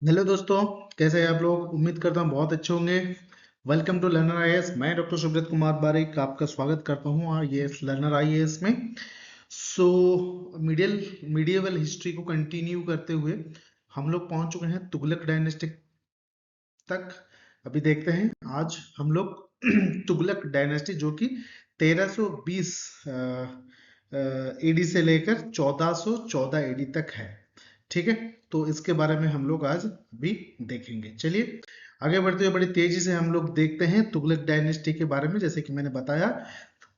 Hello दोस्तों, कैसे हैं आप लोग। उम्मीद करता हूँ बहुत अच्छे होंगे। Welcome to learner IAS. मैं डॉक्टर सुब्रत कुमार बारिक आपका स्वागत करता हूँ ये लर्नर आईएएस में। सो मीडिएवल हिस्ट्री को कंटिन्यू करते हुए हम लोग पहुंच चुके हैं तुगलक डायनेस्टी तक। अभी देखते हैं आज हम लोग तुगलक डायनेस्टी जो कि 1320 एडी से लेकर 1414 एडी तक है। ठीक है, तो इसके बारे में हम लोग आज भी देखेंगे। चलिए आगे बढ़ते हुए बड़ी तेजी से हम लोग देखते हैं तुगलक डायनेस्टी के बारे में। जैसे कि मैंने बताया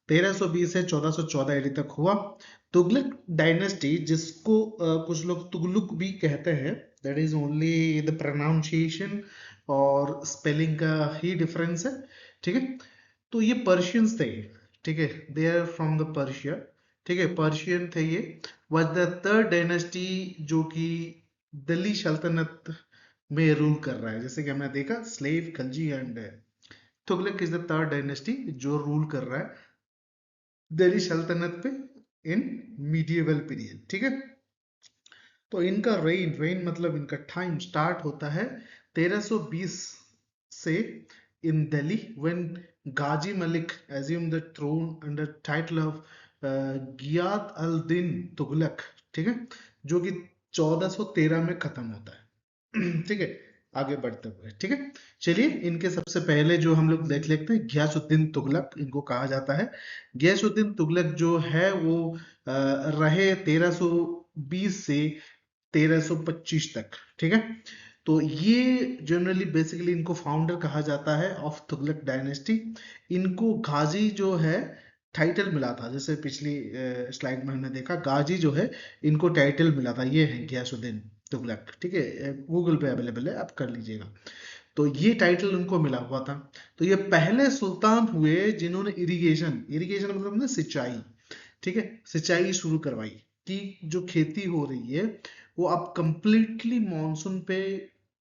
1320 से 1414 एडी तक हुआ तुगलक डायनेस्टी, जिसको कुछ लोग तुगलुक भी कहते हैं। That is only the pronunciation और स्पेलिंग का ही डिफरेंस है। ठीक है, तो ये पर्शियंस थे। ठीक है, they are from the Persia. ठीक है, पर्शियन थे ये। वॉज द थर्ड डायनेस्टी जो कि दिल्ली सल्तनत में रूल कर रहा है। जैसे कि हमने देखा slave, Khalji and Tughlaq is the third dynasty जो रूल कर रहा है दिल्ली सल्तनत पे इन मीडिएवल पीरियड। ठीक है, तो इनका रेन मतलब इनका टाइम स्टार्ट होता है 1320 से in Delhi when Ghazi Malik assumed the throne under title of गियात अल दिन तुगलक। ठीक है, जो कि 1413 में खत्म होता है। ठीक है, आगे बढ़ते हुए ठीक है, चलिए इनके सबसे पहले जो हम लोग देख लेते हैं घियासुद्दीन तुगलक इनको कहा जाता है। घियासुद्दीन तुगलक जो है वो रहे 1320 से 1325 तक। ठीक है, तो ये जनरली बेसिकली इनको फाउंडर कहा जाता है ऑफ तुगलक डायनेस्टी। इनको गाजी जो है टाइटल मिला था, जैसे पिछली स्लाइड में हमने देखा गाजी जो है इनको टाइटल मिला था। ये है घियासुद्दीन तुगलक। ठीक है, गूगल पे अवेलेबल है, आप कर लीजिएगा। तो ये टाइटल उनको मिला हुआ था। तो ये पहले सुल्तान हुए जिन्होंने इरिगेशन इरिगेशन मतलब ना सिंचाई। ठीक है, सिंचाई शुरू करवाई कि जो खेती हो रही है वो आप कंप्लीटली मॉनसून पे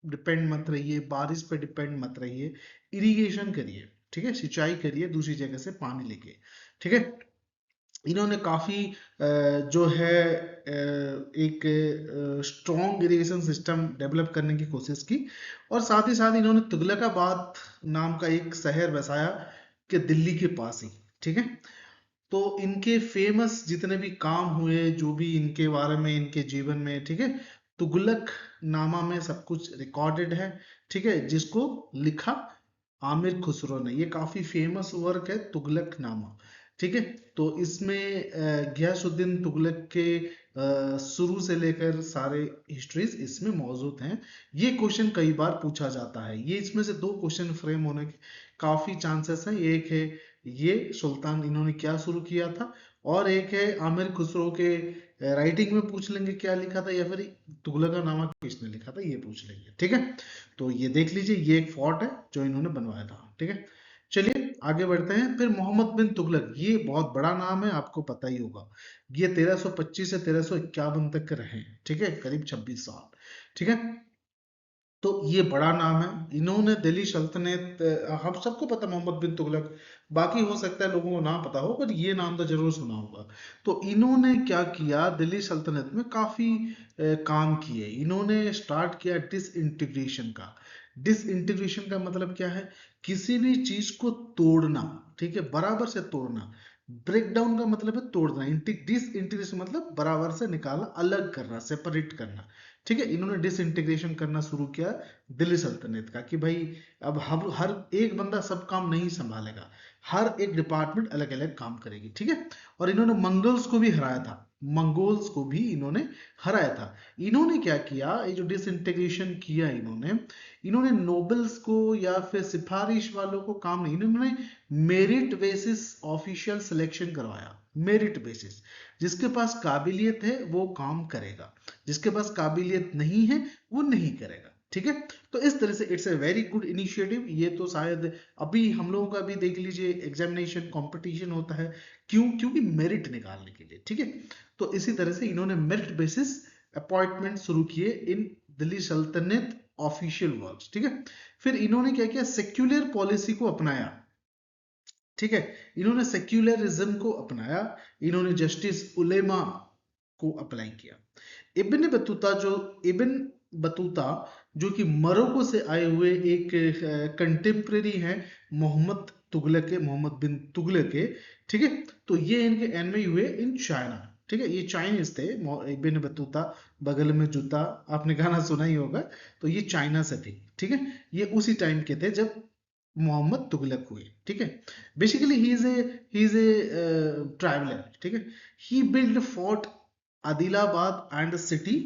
डिपेंड मत रहिए, बारिश पे डिपेंड मत रहिए, इरिगेशन करिए। ठीक है, सिंचाई करिए दूसरी जगह से पानी लेके। ठीक है, इन्होंने काफी जो है एक स्ट्रॉन्ग इरिगेशन सिस्टम डेवलप करने की कोशिश की। और साथ ही साथ इन्होंने तुगलकाबाद नाम का एक शहर बसाया कि दिल्ली के पास ही। ठीक है, तो इनके फेमस जितने भी काम हुए, जो भी इनके बारे में इनके जीवन में, ठीक है, तुगलक नामा में सब कुछ रिकॉर्डेड है। ठीक है, जिसको लिखा आमिर खुसरो ने। ये काफी फेमस वर्क है तुगलक नामा। ठीक है, तो इसमें घियासुद्दीन तुगलक के शुरू से लेकर सारे हिस्ट्रीज इसमें मौजूद हैं। ये क्वेश्चन कई बार पूछा जाता है। ये इसमें से दो क्वेश्चन फ्रेम होने के काफी चांसेस हैं। एक है ये सुल्तान इन्होंने क्या शुरू किया था, और एक है आमिर खुसरो के राइटिंग में पूछ लेंगे क्या लिखा था, या फिर तुगलकानामा किसने लिखा था ये पूछ लेंगे। ठीक है, तो ये देख लीजिए, ये एक फोर्ट है जो इन्होंने बनवाया था। ठीक है, चलिए आगे बढ़ते हैं। फिर मोहम्मद बिन तुगलक, ये बहुत बड़ा नाम है, आपको पता ही होगा। ये 1325 से 1351 तक रहे। ठीक है, करीब 26 साल। ठीक है, तो ये बड़ा नाम है। इन्होंने दिल्ली सल्तनत, हम सबको पता मोहम्मद बिन तुगलक, बाकी हो सकता है लोगों को ना पता हो, पर ये नाम तो जरूर सुना होगा। तो इन्होंने क्या किया, दिल्ली सल्तनत में काफी काम किए। इन्होंने स्टार्ट किया डिसइंटीग्रेशन का। डिसइंटीग्रेशन का मतलब क्या है, किसी भी चीज को तोड़ना। ठीक है, बराबर से तोड़ना। ब्रेक डाउन का मतलब है तोड़ना। डिसइंटीग्रेशन मतलब बराबर से निकालना, अलग करना, सेपरेट करना। ठीक है, इन्होंने डिसइंटीग्रेशन करना शुरू किया दिल्ली सल्तनत का, कि भाई अब हम हर एक बंदा सब काम नहीं संभालेगा, हर एक डिपार्टमेंट अलग अलग काम करेगी। ठीक है, और इन्होंने मंगोल्स को भी हराया था। मंगोल्स को भी इन्होंने हराया था। इन्होंने क्या किया, ये जो डिसइंटीग्रेशन किया इन्होंने, इन्होंने नोबल्स को या फिर सिफारिश वालों को काम नहीं, इन्होंने मेरिट बेसिस ऑफिशियल सिलेक्शन करवाया। मेरिट बेसिस, जिसके पास काबिलियत है वो काम करेगा, जिसके पास काबिलियत नहीं है वो नहीं करेगा। ठीक है, तो इस तरह से it's a very good initiative. ये तो शायद अभी हम लोगों का भी देख लीजिए एग्जामिनेशन कंपटीशन होता है, क्यों, क्योंकि मेरिट निकालने के लिए। ठीक है, तो इसी तरह से इन्होंने मेरिट बेसिस अपॉइंटमेंट शुरू किए इन दिल्ली सल्तनत ऑफिशियल वर्क्स। ठीक है, फिर इन्होंने क्या किया, सेक्युलर पॉलिसी को अपनाया। ठीक है, इन्होंने सेक्युलरिज्म को अपनाया। इन्होंने जस्टिस उलेमा को अप्लाई किया। इब्न बतूता जो इब्न बतूता जो कि मोरक्को से आए हुए एक कंटेम्प्रेरी हैं मोहम्मद बिन तुगलक के। ठीक है, तो ये इनके एनमी हुए इन चाइना। ठीक है, ये चाइनीज थे। बिन बतूता, बगल में जूता, आपने गाना सुना ही होगा। तो ये चाइना से थे। ठीक है, ये उसी टाइम के थे जब मोहम्मद तुगलक हुए। ठीक है, basically he is a traveller. ठीक है, he build fort Adilabad and city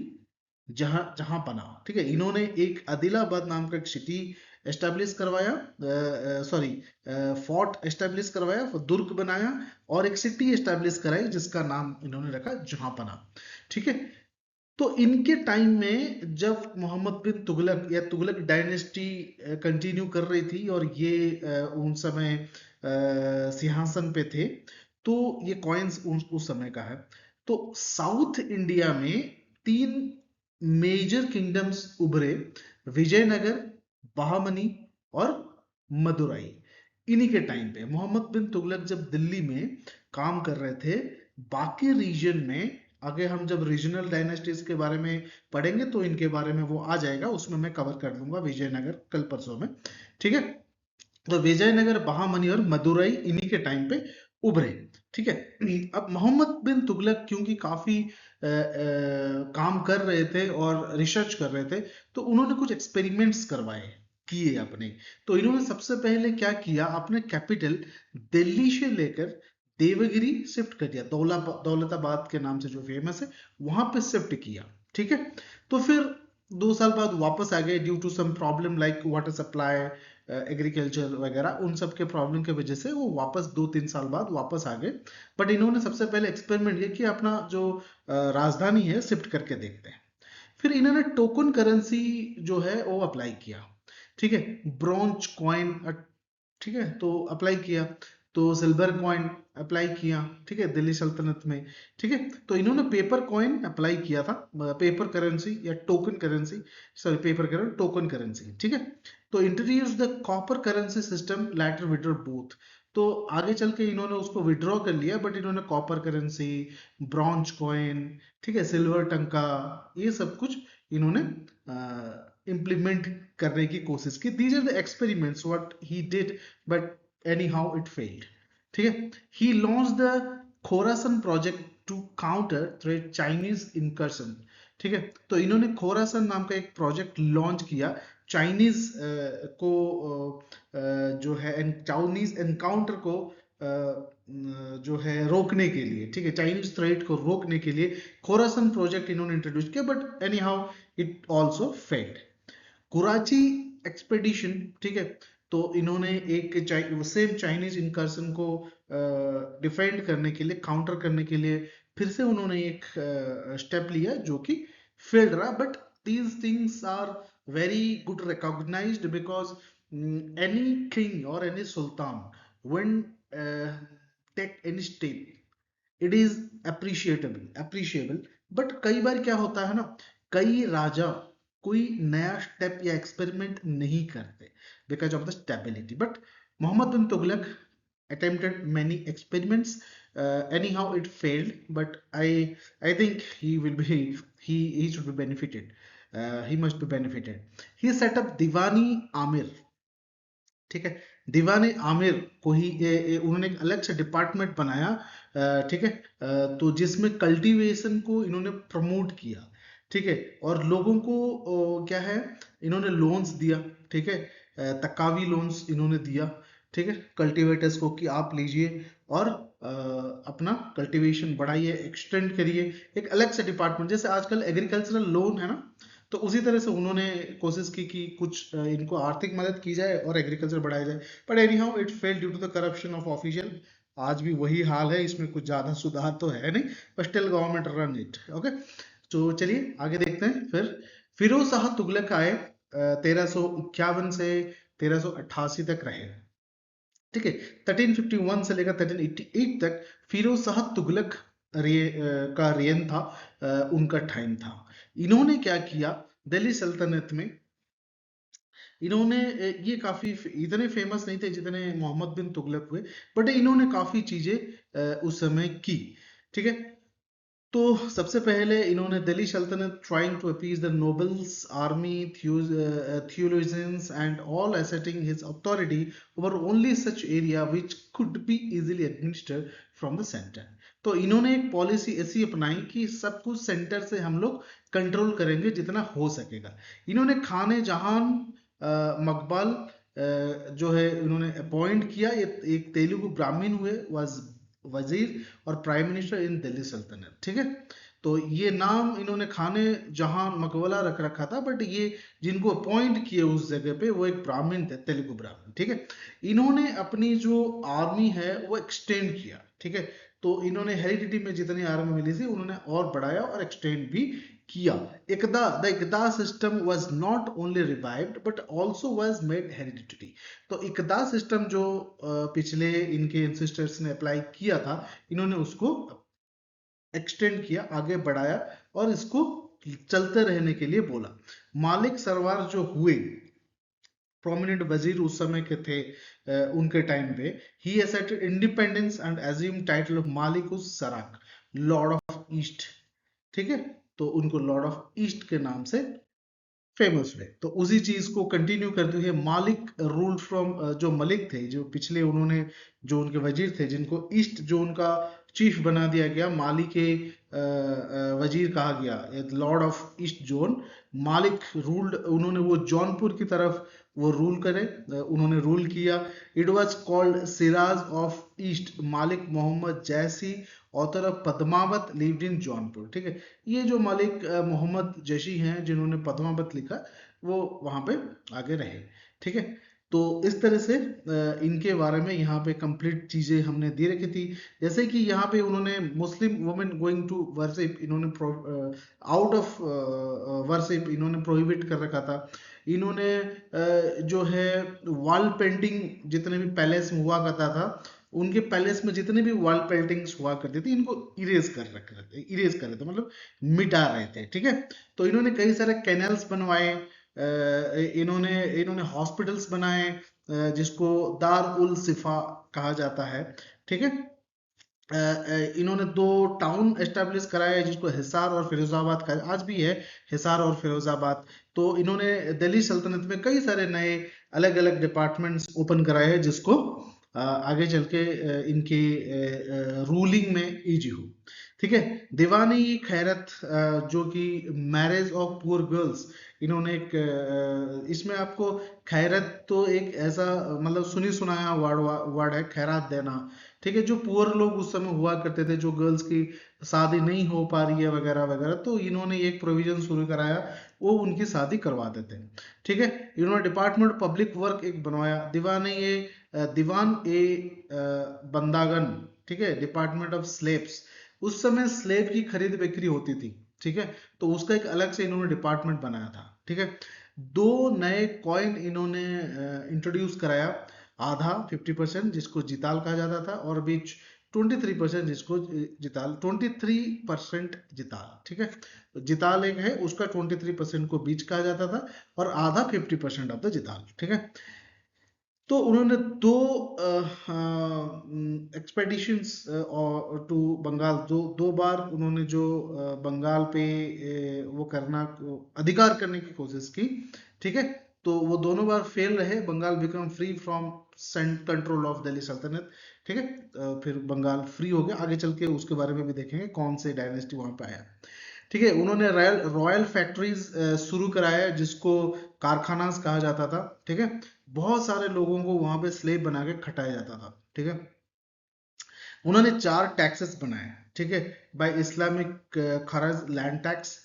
जहां जहां बना। ठीक है, इन्होंने एक आदिलाबाद नाम का एक सिटी एस्टेब्लिश करवाया, सॉरी फोर्ट एस्टेब्लिश करवाया, दुर्ग बनाया, और एक सिटी एस्टेब्लिश कराई जिसका नाम इन्होंने रखा जहां बना। ठीक है, तो इनके टाइम में जब मोहम्मद बिन तुगलक या तुगलक डायनेस्टी कंटिन्यू कर रही थी और ये उन समय सिंहासन पे थे, तो ये कॉइन्स उस समय का है। तो साउथ इंडिया में तीन मेजर किंगडम्स उभरे, विजयनगर, बहामनी और मदुराई। इन्हीं के टाइम पे मोहम्मद बिन तुगलक जब दिल्ली में काम कर रहे थे, बाकी रीजन में आगे हम जब रीजनल डायनेस्टीज के बारे में पढ़ेंगे तो इनके बारे में वो आ जाएगा, उसमें मैं कवर कर दूंगा विजयनगर कल परसों में। ठीक है, तो विजयनगर, बहामनी और मदुरई इन्हीं के टाइम पे उभरे। ठीक है, अब मोहम्मद बिन तुगलक क्योंकि काफी काम कर रहे थे और रिसर्च कर रहे थे, तो उन्होंने कुछ एक्सपेरिमेंट्स करवाए, किए अपने। तो इन्होंने सबसे पहले क्या किया, अपने कैपिटल दिल्ली से लेकर देवगिरी शिफ्ट कर दिया, दौलताबाद के नाम से जो फेमस है, वहां पे शिफ्ट किया। ठीक है, तो फिर 2 साल बाद वापस आ गए due to some problem like water supply, agriculture वगैरह, उन सब के प्रॉब्लम की वजह से वो वापस 2-3 साल बाद वापस आ गए। बट इन्होंने सबसे पहले एक्सपेरिमेंट किया कि अपना जो राजधानी है शिफ्ट करके देखते हैं। फिर इन्होंने टोकन करेंसी जो है वो अप्लाई किया। ठीक है, ब्रॉन्ज कॉइन, ठीक है, तो अप्लाई किया। तो सिल्वर कॉइन अप्लाई किया। ठीक है, दिल्ली सल्तनत में। ठीक है, तो इन्होंने पेपर कॉइन अप्लाई किया था, पेपर करेंसी या token currency, sorry paper currency, token currency. ठीक है, तो introduce the copper currency system, later withdraw both. तो आगे चल के इन्होंने उसको विड्रॉ कर लिया, बट इन्होंने कॉपर करेंसी, ब्रॉन्ज कॉइन, ठीक है, सिल्वर टंका, ये सब कुछ इन्होंने इम्प्लीमेंट करने की कोशिश की। These are the experiments what he did, but anyhow it failed. ठीक है, he launch the Khorasan project to counter threat Chinese incursion. ठीक है, तो इन्होंने खोरासन नाम का एक प्रोजेक्ट लॉन्च किया चाइनीज को जो है चाइनीज एनकाउंटर को जो है रोकने के लिए। ठीक है, चाइनीज थ्रेट को रोकने के लिए खोरासन प्रोजेक्ट इन्होंने इंट्रोड्यूस किया, but anyhow it also failed. Qarachil expedition, ठीक है, तो इन्होंने एक सेम चाइनीज इनकर्सन को डिफेंड करने के लिए, काउंटर करने के लिए फिर से उन्होंने एक स्टेप लिया जो कि फेल्ड रहा। But these things are very good recognized because any king or any sultan when take any step it is appreciable। But कई बार क्या होता है ना, कई राजा कोई नया स्टेप या एक्सपेरिमेंट नहीं करते because of the stability. But Mohammad bin Tughlaq attempted many experiments, anyhow it failed, but I think he should be benefited, he must be benefited। he set up दीवानी आमिर। ठीक है, दीवाने आमिर को ही उन्होंने एक अलग से डिपार्टमेंट बनाया। ठीक है, तो जिसमें कल्टीवेशन को इन्होंने प्रमोट किया। ठीक है, और लोगों को क्या है, इन्होंने लोन्स दिया। ठीक है, तकावी लोन्स इन्होंने दिया। ठीक है, कल्टीवेटर्स को कि आप लीजिए और अपना कल्टीवेशन बढ़ाइए, एक्सटेंड करिए। एक अलग से डिपार्टमेंट, जैसे आजकल एग्रीकल्चरल लोन है ना, तो उसी तरह से उन्होंने कोशिश की कि कुछ इनको आर्थिक मदद की जाए और एग्रीकल्चर बढ़ाया जाए। But anyhow it fail due to the corruption of official. आज भी वही हाल है, इसमें कुछ ज्यादा सुधार तो है नहीं, but still government run it. Okay, तो चलिए आगे देखते हैं। फिर फिरोज शाह तुगलक आए, 1351 से 1388 तक रहे। ठीक है, 1351 से लेकर 1388 तक फिरोज शाह तुगलक का रेन था, उनका टाइम था। इन्होंने क्या किया, दिल्ली सल्तनत में इन्होंने ये काफी इतने फेमस नहीं थे जितने मोहम्मद बिन तुगलक हुए, बट इन्होंने काफी चीजें उस समय की। ठीक है, तो सबसे पहले इन्होंने Delhi Sultanate trying to appease the nobles army theologians and all asserting his authority over only such area which could be easily administered from the center। तो इन्होंने एक पॉलिसी ऐसी अपनाई कि सब कुछ सेंटर से हम लोग कंट्रोल करेंगे जितना हो सकेगा। इन्होंने खाने जहान मकबल जो है इन्होंने अपॉइंट किया, ये एक तेलुगु ब्राह्मण हुए, वजीर और prime minister in Delhi Sultanate. ठीक है, तो ये नाम इन्होंने खाने जहां मकबला रख रखा था, बट ये जिनको अपॉइंट किए उस जगह पे वो एक ब्राह्मण थे, तेलुगु ब्राह्मण। ठीक है, इन्होंने अपनी जो आर्मी है वो एक्सटेंड किया। ठीक है, तो इन्होंने हेरिडिटी में जितनी आर्मी मिली थी उन्होंने और बढ़ाया और एक्सटेंड भी किया। The iqta system was not only revived but also was made hereditary. तो इकदा सिस्टम जो पिछले इनके एंसेस्टर्स ने अप्लाई किया था, इन्होंने उसको एक्सटेंड किया, आगे बढ़ाया और इसको चलते रहने के लिए बोला। मालिक सरवार जो हुए प्रोमिनेंट वजीर उस समय के थे, उनके टाइम पे, ही asserted independence and assumed title of मालिक उस सराक, लॉर्ड ऑफ ईस्ट। ठीक है, तो उनको लॉर्ड ऑफ ईस्ट के नाम से फेमस हुए। तो उसी चीज को कंटिन्यू करते हुए मालिक रूल फ्रॉम, जो मलिक थे, जो पिछले उन्होंने जो उनके वजीर थे जिनको ईस्ट जोन का चीफ बना दिया गया, माली के वजीर कहा गया, लॉर्ड ऑफ ईस्ट जोन, मालिक रूल्ड, उन्होंने वो जौनपुर की तरफ वो रूल करे, उन्होंने रूल किया। It was called Shiraz of east, Malik Mohammad Jayasi author of Padmavat lived in Jaunpur. ठीक है, ये जो मालिक मोहम्मद जैशी हैं जिन्होंने पद्मावत लिखा, वो वहां पे आगे रहे। ठीक है, तो इस तरह से इनके बारे में यहाँ पे कंप्लीट चीजें हमने दे रखी थी। जैसे कि यहाँ पे उन्होंने Muslim women going to worship, इन्होंने आउट ऑफ वर्शिप इन्होंने प्रोहिबिट कर रखा था। इन्होंने जो है वॉल पेंटिंग, जितने भी पैलेस में हुआ करता था, उनके पैलेस में जितने भी वॉल पेंटिंग्स हुआ करती थी, इनको इरेज कर रहे थे, मतलब मिटा रहे थे। ठीक है, तो इन्होंने कई सारे कैनल्स बनवाए, इन्होंने हॉस्पिटल्स बनाए, जिसको दार उल सिफा कहा जाता है। ठीक है, इन्होंने 2 टाउन एस्टेब्लिश कराए जिसको हिसार और फिरोजाबाद का आज भी है, हिसार और फिरोजाबाद। तो इन्होंने दिल्ली सल्तनत में कई सारे नए अलग अलग डिपार्टमेंट्स ओपन कराए हैं, जिसको आगे चल के इनके रूलिंग में इजी हो। ठीक है, दीवानी खैरत, जो कि मैरिज ऑफ पुअर गर्ल्स, इन्होंने एक इसमें आपको खैरत तो एक ऐसा मतलब सुनी सुनाया वर्ड है, खैरात देना। ठीक है, जो पुअर लोग उस समय हुआ करते थे, जो गर्ल्स की शादी नहीं हो पा रही है वगैरह वगैरह, तो इन्होंने एक प्रोविजन शुरू कराया, वो उनकी शादी करवा देते हैं। ठीक है, इन्होंने डिपार्टमेंट पब्लिक वर्क एक बनवाया, दीवान बंदागन। ठीक है, डिपार्टमेंट ऑफ स्लेब्स, उस समय स्लेब की खरीद बिक्री होती थी। ठीक है, तो उसका एक अलग से इन्होंने डिपार्टमेंट बनाया था। ठीक है, 2 नए कॉइन इन्होंने इंट्रोड्यूस कराया, आधा 50% जिसको जिताल कहा जाता था, और बीच 23% जिसको जिताल, 23% जिताल। ठीक है, तो जिताल एक है, उसका 23% को बीच कहा जाता था, और आधा 50% ऑफ द जिताल। ठीक है, तो उन्होंने 2 एक्सपेडिशंस टू बंगाल, दो बार उन्होंने जो बंगाल पे वो करना, अधिकार करने की कोशिश की। ठीक है, तो वो दोनों बार फेल रहे। Bengal become free from control of Delhi Sultanate. ठीक है, फिर बंगाल फ्री हो गया। आगे चल के उसके बारे में भी देखेंगे कौन से डायनेस्टी वहां पे आया। ठीक है, उन्होंने रॉयल फैक्ट्रीज शुरू कराया, जिसको कारखानास कहा जाता था। ठीक है, बहुत सारे लोगों को वहां पे स्लेव बना के खटाया जाता था। ठीक है, उन्होंने 4 टैक्सेस बनाए। ठीक है, by Islamic kharaj, land tax,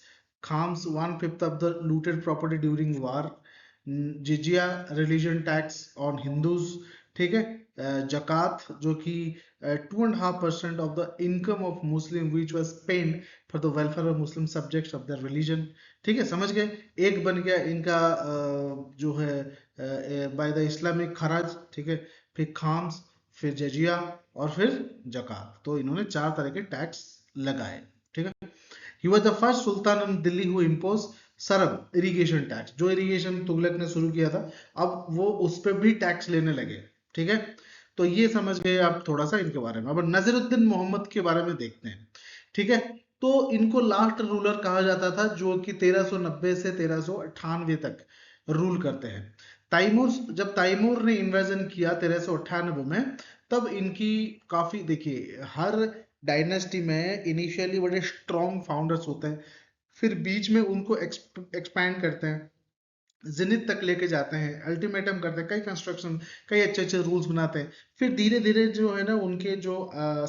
khams 1/5 of the looted property during war, jizya religion tax on Hindus. ठीक है, जकात जो कि 2.5% of the income of Muslim which was paid for the welfare of Muslim subjects of the religion. ठीक है, समझ गए, एक बन गया इनका जो है बाय द इस्लामिक खराज। ठीक है, फिर खाम्स, फिर जजिया, और फिर जकात। तो इन्होंने 4 तरह के टैक्स लगाए। ठीक है, he was the first sultan in Delhi who impose sharb, irrigation tax, जो इरिगेशन तुगलक ने शुरू किया था, अब वो उस पर भी टैक्स लेने लगे। ठीक है, तो ये समझ गए आप थोड़ा सा इनके बारे में। अब नजरुद्दीन मोहम्मद के बारे में देखते हैं। ठीक है, तो इनको लास्ट रूलर कहा जाता था, जो कि 1390 से 1398 तक रूल करते हैं। तैमूर, जब तैमूर ने इन्वेजन किया 1398 में, तब इनकी काफी, देखिए हर डायनेस्टी में इनिशियली बड़े स्ट्रॉन्ग फाउंडर्स होते हैं, फिर बीच में उनको एक्सपैंड करते हैं, जिनित तक लेके जाते हैं, अल्टीमेटम करते हैं, कई कंस्ट्रक्शन, कई अच्छे अच्छे रूल्स बनाते हैं, फिर धीरे धीरे जो है ना उनके जो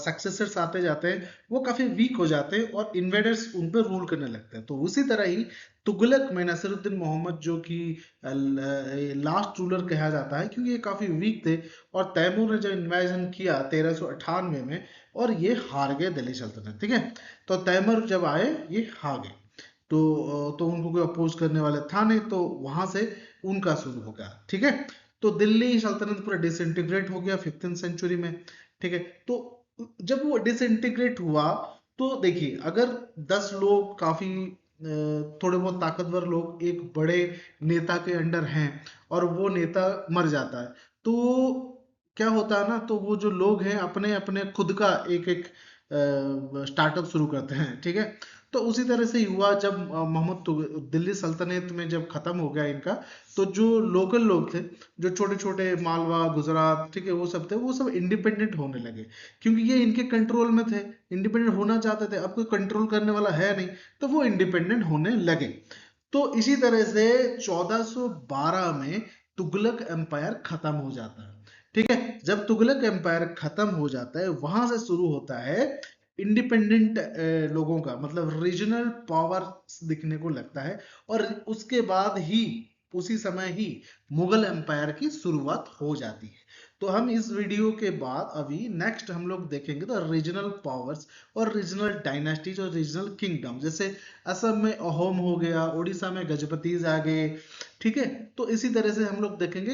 सक्सेसर्स आते जाते हैं वो काफी वीक हो जाते हैं और इन्वेडर्स उन पर रूल करने लगते हैं। तो उसी तरह ही तुगलक में नसीरुद्दीन मोहम्मद, जो कि लास्ट रूलर कहा जाता है क्योंकि ये काफी वीक थे, और तैमूर ने जब इन्वेजन किया 1398 में, और ये हार गए दिल्ली सल्तनत, ठीक है। तो तैमूर जब आए ये हार गए, तो उनको कोई अपोज करने वाले था नहीं, तो वहां से उनका शुरू हो गया, ठीक है। तो दिल्ली सल्तनत पूरा डिसइंटीग्रेट हो गया 15th सेंचुरी में, ठीक है। तो जब वो डिसइंटीग्रेट हुआ, तो देखिए अगर 10 लोग काफी थोड़े बहुत ताकतवर लोग एक बड़े नेता के अंडर हैं और वो नेता मर जाता है, तो क्या होता है ना, तो वो जो लोग हैं अपने अपने खुद का एक एक स्टार्टअप शुरू करते हैं, ठीक है। तो उसी तरह से हुआ जब दिल्ली सल्तनत में जब खत्म हो गया इनका, तो जो लोकल लोग थे, जो छोटे छोटे मालवा गुजरात, ठीक है, वो सब थे, वो सब इंडिपेंडेंट होने लगे, क्योंकि ये इनके कंट्रोल में थे, इंडिपेंडेंट होना चाहते थे, अब कोई कंट्रोल करने वाला है नहीं, तो वो इंडिपेंडेंट होने लगे। तो इसी तरह से 1412 में तुगलक एम्पायर खत्म हो जाता है, ठीक है। जब तुगलक एम्पायर खत्म हो जाता है, वहां से शुरू होता है इंडिपेंडेंट लोगों का, मतलब रीजनल पावर दिखने को लगता है, और उसके बाद ही, उसी समय ही मुगल एम्पायर की शुरुआत हो जाती है। तो हम इस वीडियो के बाद अभी नेक्स्ट हम लोग देखेंगे तो रीजनल पावर्स और रीजनल डायनेस्टीज और रीजनल किंगडम, जैसे असम में अहोम हो गया, उड़ीसा में गजपतीज आ गए, ठीक है। तो इसी तरह से हम लोग देखेंगे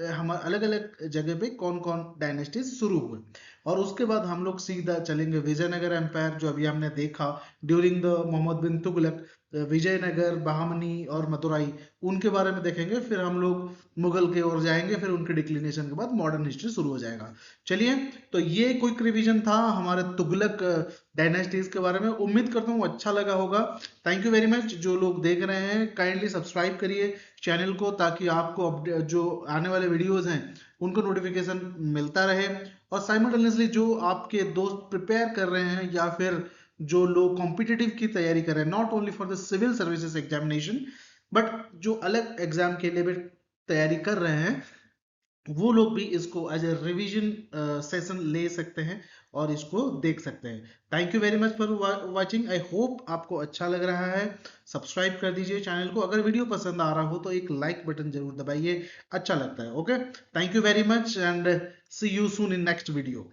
हम अलग अलग जगह पे कौन कौन डायनेस्टीज शुरू हुए, और उसके बाद हम लोग सीधा चलेंगे विजयनगर एम्पायर, जो अभी हमने देखा ड्यूरिंग द मोहम्मद बिन तुगलक, विजयनगर, बहामनी और मदुराई, उनके बारे में देखेंगे। फिर हम लोग मुगल की ओर जाएंगे, फिर उनके डिक्लिनेशन के बाद मॉडर्न हिस्ट्री शुरू हो जाएगा। चलिए, तो ये क्विक रिवीजन था हमारे तुगलक डायनेस्टीज के बारे में। उम्मीद करता हूँ अच्छा लगा होगा। Thank you very much. जो लोग देख रहे हैं काइंडली सब्सक्राइब करिए चैनल को, ताकि आपको जो आने वाले वीडियोस हैं उनको नोटिफिकेशन मिलता रहे, और साइमल्टेनियसली जो आपके दोस्त प्रिपेयर कर रहे हैं या फिर जो लोग कॉम्पिटिटिव की तैयारी कर रहे हैं, not only for the civil services examination, but जो अलग एग्जाम के लिए भी तैयारी कर रहे हैं, वो लोग भी इसको एज ए रिवीजन सेशन ले सकते हैं और इसको देख सकते हैं। Thank you very much for watching. I hope आपको अच्छा लग रहा है। सब्सक्राइब कर दीजिए चैनल को, अगर वीडियो पसंद आ रहा हो तो एक लाइक बटन जरूर दबाइए, अच्छा लगता है। Okay, thank you very much and see you soon in next video.